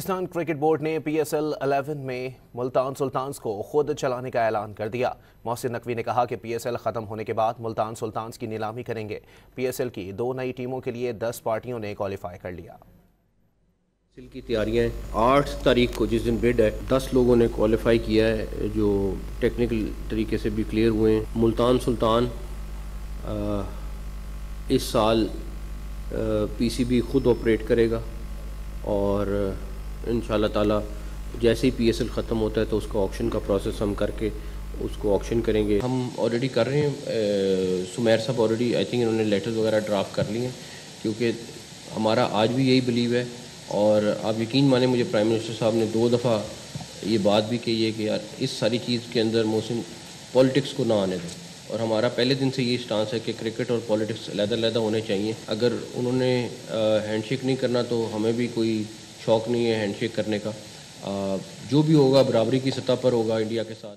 Pakistan cricket board نے P S L 11 میں ملتان سلطانز کو خود چلانے کا اعلان کر دیا۔ محسن نقوی نے کہا کہ پی ایس ایل ختم ہونے کے بعد ملتان سلطانز کی نیلامی کریں گے۔ پی ایس ایل کی 2 نئی ٹیموں کے لیے 10 پارٹیوں نے کوالیفائی کر لیا۔ کی تیاریاں ہیں 8 تاریخ کو جس دن بڈ ہے 10 لوگوں نے کوالیفائی کیا ہے جو ٹیکنیکل طریقے سے بھی کلیئر ہوئے ہیں۔ ملتان سلطان اس سال پی سی بی خود آپریٹ کرے گا اور انشاءاللہ تعالی جیسے ہی پی ایس ایل ختم ہوتا ہے تو اس کا آکشن کا پروسیس ہم کر کے اس کو آکشن کریں گے۔ ہم آلریڈی کر رہے ہیں، سمیر صاحب آلریڈی آئی تھنک انہوں نے لیٹرز وغیرہ ڈرافٹ کر لی ہیں، کیونکہ ہمارا آج بھی یہی بلیو ہے اور آپ یقین مانیں مجھے پرائم منسٹر صاحب نے 2 دفعہ یہ بات بھی کہی ہے کہ یار اس ساری چیز کے اندر محسن پولیٹکس کو نہ آنے دیں، اور ہمارا پہلے دن سے یہ سٹانس ہے کہ کرکٹ اور پولیٹکس علیحدہ ہونے چاہیے۔ اگر انہوں نے ہینڈ شیک نہیں کرنا تو ہمیں بھی کوئی شوق نہیں ہے ہینڈ شیک کرنے کا۔ جو بھی ہوگا برابری کی سطح پر ہوگا انڈیا کے ساتھ۔